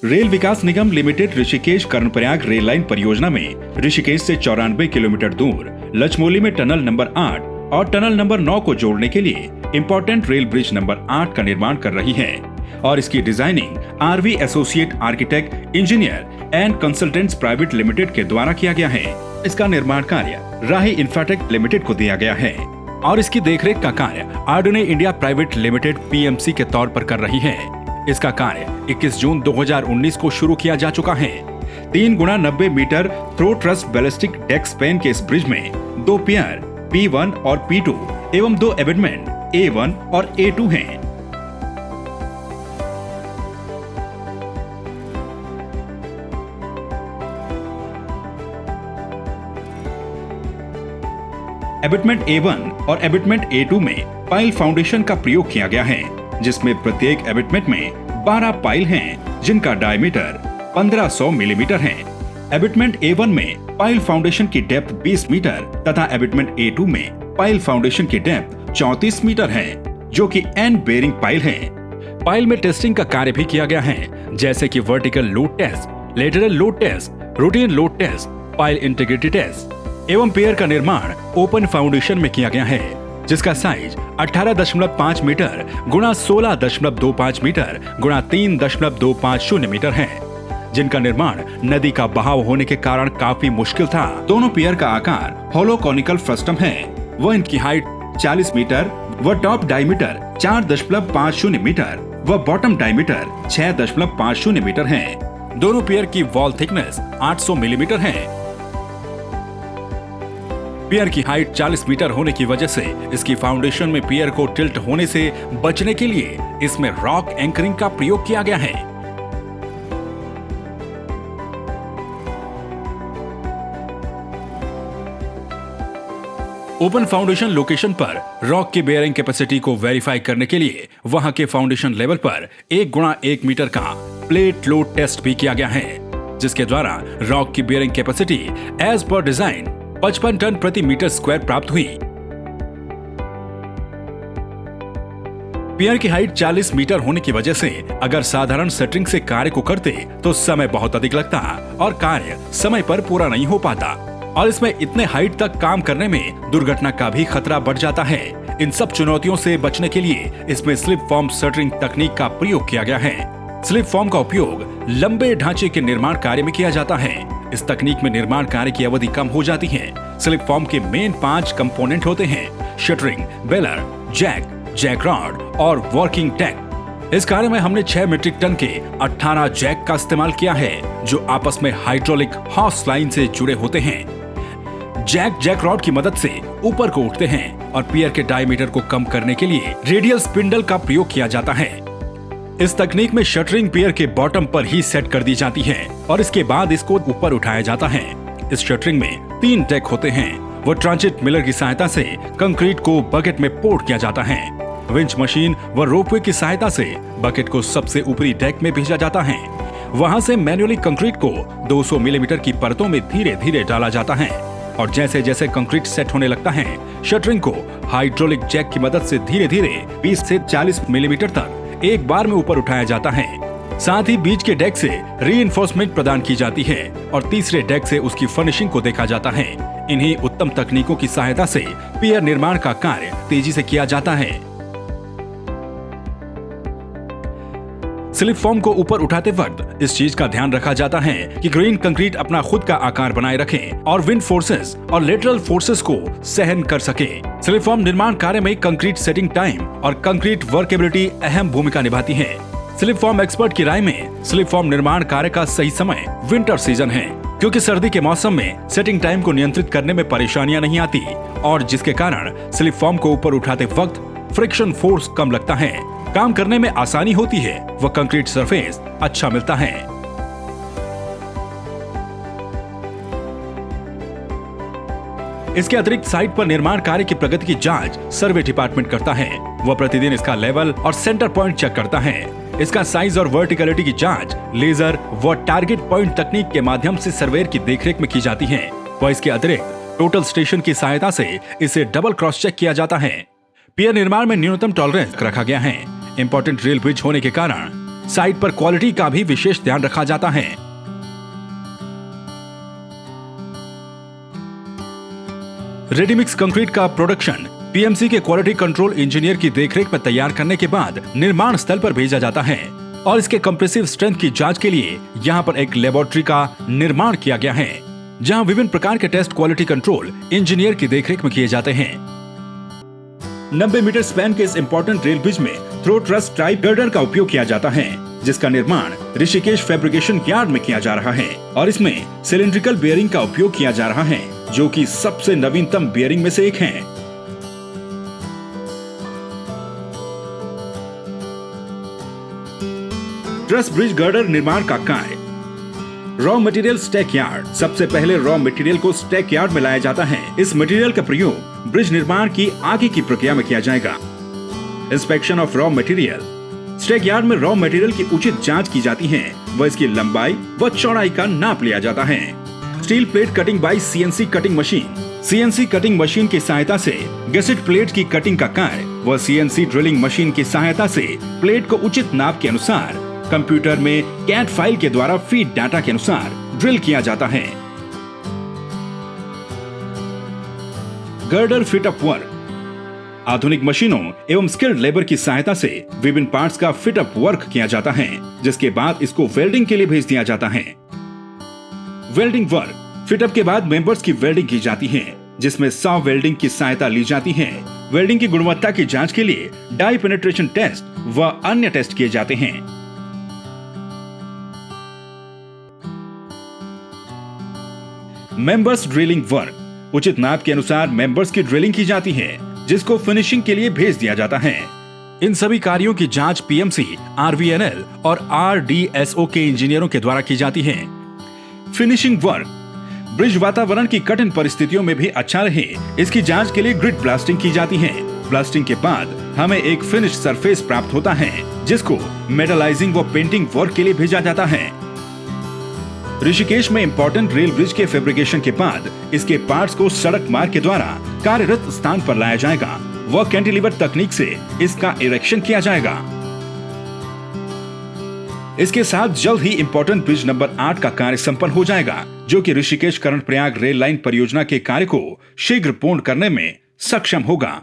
Rail Vikas Nigam Limited Rishikesh Karnaprayag rail line परियोजना में ऋषिकेश से 94 किलोमीटर दूर लचमोली में टनल नंबर 8 और टनल नंबर 9 को जोड़ने के लिए इम्पोर्टेंट रेल ब्रिज नंबर 8 का निर्माण कर रही है और इसकी designing RV associate architect engineer and consultants private limited के द्वारा किया गया है। इसका निर्माण कार्य राही इंफ्राटेक लिमिटेड को दिया गया है और इसकी देखरेख का कार्य आर्डने इंडिया प्राइवेट लिमिटेड पीएमसी के तौर पर कर रही है। इसका कार्य 21 जून 2019 को शुरू किया जा चुका है। 3x90 metre through truss ballistic deck span के इस ब्रिज में 2 पियर P1 और P2 एवं 2 एबेटमेंट A1 और A2 हैं। एबेटमेंट A1 और एबेटमेंट A2 में पाइल फाउंडेशन का प्रयोग किया गया है, जिसमें प्रत्येक एबेटमेंट में 12 पाइल हैं, जिनका डायमीटर 1500 मिलीमीटर है। एबेटमेंट A1 में पाइल फाउंडेशन की डेप्थ 20 मीटर तथा एबेटमेंट A2 में पाइल फाउंडेशन की डेप्थ 34 मीटर है, जो कि एंड बेरिंग पाइल है। पाइल में टेस्टिंग का कार्य भी किया गया है, जैसे कि vertical load test, lateral load test, routine load test, pile integrity test एवं पियर का निर्माण ओपन फाउंडेशन में किया गया है, जिसका साइज 18.5 मीटर गुणा 16.25 मीटर गुणा 3.250 मीटर है, जिनका निर्माण नदी का बहाव होने के कारण काफी मुश्किल था। दोनों पियर का आकार होलो कॉनिकल फ्रस्टम है। वह इनकी हाइट 40 मीटर व टॉप डायमीटर 4.50 मीटर व बॉटम डायमीटर 6.50 मीटर है। दोनों पियर की वॉल थिकनेस 800 मिलीमीटर है। पियर की हाइट 40 मीटर होने की वजह से इसकी फाउंडेशन में पियर को टिल्ट होने से बचने के लिए इसमें रॉक एंकरिंग का प्रयोग किया गया है। ओपन फाउंडेशन लोकेशन पर रॉक की बेयरिंग कैपेसिटी को वेरीफाई करने के लिए वहां के फाउंडेशन लेवल पर 1x1 मीटर का प्लेट लोड टेस्ट भी किया गया है, जिसके द्वारा रॉक की बेयरिंग कैपेसिटी एज पर डिजाइन 55 टन प्रति मीटर स्क्वायर प्राप्त हुई। पियर की हाइट 40 मीटर होने की वजह से अगर साधारण सेटरिंग से कार्य को करते तो समय बहुत अधिक लगता और कार्य समय पर पूरा नहीं हो पाता और इसमें इतने हाइट तक काम करने में दुर्घटना का भी खतरा बढ़ जाता है। इन सब चुनौतियों से बचने के लिए इसमें स्लिप फॉर्म शटरिंग तकनीक का प्रयोग किया गया है। स्लिप फॉर्म का उपयोग लंबे ढांचे के निर्माण कार्य में किया जाता है। इस तकनीक में निर्माण कार्य की अवधि कम हो जाती है। स्लिप फॉर्म के मेन 5 कंपोनेंट होते हैं: शटरिंग, बेलर, जैक रॉड और वर्किंग डेक। इस कार्य में हमने 6 मीट्रिक टन के 18 जैक का इस्तेमाल किया है, जो आपस में हाइड्रोलिक हॉर्स लाइन से जुड़े होते हैं। जैक रॉड की मदद से ऊपर को उठते हैं और पियर के डायमीटर को कम करने के लिए रेडियल स्पिंडल का प्रयोग किया जाता है। इस तकनीक में शटरिंग पियर के बॉटम पर ही सेट कर दी जाती है और इसके बाद इसको ऊपर उठाया जाता है। इस शटरिंग में 3 डेक होते हैं। वो ट्रांजिट मिलर की सहायता से कंक्रीट को बकेट में पोर्ट किया जाता है। विंच मशीन व रोपवे की सहायता से बकेट को सबसे ऊपरी डेक में भेजा जाता है। वहां से मैन्युअली कंक्रीट को 200 मिलीमीटर की परतों में धीरे धीरे डाला जाता है और जैसे जैसे कंक्रीट सेट होने लगता है, शटरिंग को हाइड्रोलिक जैक की मदद से धीरे धीरे 20 से 40 मिलीमीटर तक एक बार में ऊपर उठाया जाता है। साथ ही बीच के डेक से रीइंफोर्समेंट प्रदान की जाती है और तीसरे डेक से उसकी फर्निशिंग को देखा जाता है। इन्हीं उत्तम तकनीकों की सहायता से पियर निर्माण का कार्य तेजी से किया जाता है। स्लिप फॉर्म को ऊपर उठाते वक्त इस चीज का ध्यान रखा जाता है कि ग्रीन कंक्रीट अपना खुद का आकार बनाए रखे और विंड फोर्सेस और लेटरल फोर्सेस को सहन कर सके। स्लिप फॉर्म निर्माण कार्य में कंक्रीट सेटिंग टाइम और कंक्रीट वर्केबिलिटी अहम भूमिका निभाती है। स्लिप फॉर्म एक्सपर्ट की राय में स्लिप फॉर्म निर्माण कार्य का सही समय विंटर सीजन है, क्योंकि सर्दी के मौसम में सेटिंग टाइम को नियंत्रित करने में परेशानियां नहीं आती और जिसके कारण स्लिप फॉर्म को ऊपर उठाते वक्त फ्रिक्शन फोर्स कम लगता है, काम करने में आसानी होती है, व कंक्रीट सरफेस अच्छा मिलता है। इसके अतिरिक्त साइट पर निर्माण कार्य की प्रगति की जांच सर्वे डिपार्टमेंट करता है। वह प्रतिदिन इसका लेवल और सेंटर पॉइंट चेक करता है। इसका साइज और वर्टिकलिटी की जांच लेजर व टारगेट पॉइंट तकनीक के माध्यम से सर्वेयर की देखरेख में की जाती है। वह इसके अतिरिक्त टोटल स्टेशन की सहायता से इसे डबल क्रॉस चेक किया जाता है। पियर निर्माण में न्यूनतम टॉलरेंस रखा गया है। इंपॉर्टेंट रेल ब्रिज होने के कारण साइट पर क्वालिटी का भी विशेष ध्यान रखा जाता है। रेडीमिक्स कंक्रीट का प्रोडक्शन पीएमसी के क्वालिटी कंट्रोल इंजीनियर की देखरेख में तैयार करने के बाद निर्माण स्थल पर भेजा जाता है और इसके कंप्रेसिव स्ट्रेंथ की जांच के लिए यहाँ पर एक लेबोरेटरी का निर्माण किया गया है, जहाँ विभिन्न प्रकार के टेस्ट क्वालिटी कंट्रोल इंजीनियर की देखरेख में किए जाते हैं। 90 मीटर स्पैन के इस इंपॉर्टेंट रेल ब्रिज में थ्रो ट्रस टाइप गर्डर का उपयोग किया जाता है, जिसका निर्माण ऋषिकेश फैब्रिकेशन यार्ड में किया जा रहा है और इसमें सिलिंड्रिकल बेयरिंग का उपयोग किया जा रहा है, जो कि सबसे नवीनतम बेयरिंग में से एक है। ट्रस ब्रिज गर्डर निर्माण का कार्य रॉ मटेरियल स्टैक यार्ड। सबसे पहले रॉ मटेरियल को स्टैक यार्ड में लाया जाता है। इस मटेरियल का प्रयोग ब्रिज निर्माण की आगे की प्रक्रिया में किया जाएगा। Inspection of raw material. Stack yard में रॉ मटेरियल की उचित जांच की जाती है व इसकी लंबाई व चौड़ाई का नाप लिया जाता है। Steel plate cutting by CNC cutting machine. CNC cutting machine की सहायता से गसेट प्लेट की कटिंग का कार्य व सीएनसी ड्रिलिंग मशीन की सहायता से प्लेट को उचित नाप के अनुसार कंप्यूटर में कैट फाइल के द्वारा फीड डाटा के अनुसार ड्रिल किया जाता है। Girder fit up work. आधुनिक मशीनों एवं स्किल्ड लेबर की सहायता से विभिन्न पार्ट्स का फिट अप वर्क किया जाता है, जिसके बाद इसको वेल्डिंग के लिए भेज दिया जाता है। Welding work. फिट अप के बाद मेंबर्स की वेल्डिंग की जाती है, जिसमें सॉ वेल्डिंग की सहायता ली जाती है। वेल्डिंग की गुणवत्ता की जांच के लिए डाई पेनिट्रेशन टेस्ट व अन्य टेस्ट किए जाते हैं। Members drilling work. उचित नाप के अनुसार मेंबर्स की ड्रिलिंग की जाती है, जिसको फिनिशिंग के लिए भेज दिया जाता है। इन सभी कार्यों की जांच पीएमसी, आरवीएनएल और आरडीएसओ के इंजीनियरों के द्वारा की जाती है। Finishing work. ब्रिज वातावरण की कठिन परिस्थितियों में भी अच्छा रहे, इसकी जांच के लिए ग्रिड ब्लास्टिंग की जाती है। ब्लास्टिंग के बाद हमें एक फिनिश सरफेस प्राप्त होता है, जिसको मेटलाइजिंग व पेंटिंग वर्क के लिए भेजा जाता है। ऋषिकेश में इंपॉर्टेंट रेल ब्रिज के फैब्रिकेशन के बाद इसके पार्ट्स को सड़क मार्ग के द्वारा कार्यरत स्थान पर लाया जाएगा व कैंटिलीवर तकनीक से इसका इरेक्शन किया जाएगा। इसके साथ जल्द ही इंपॉर्टेंट ब्रिज नंबर 8 का कार्य संपन्न हो जाएगा, जो कि ऋषिकेश कर्णप्रयाग रेल लाइन परियोजना के कार्य को शीघ्र पूर्ण करने में सक्षम होगा।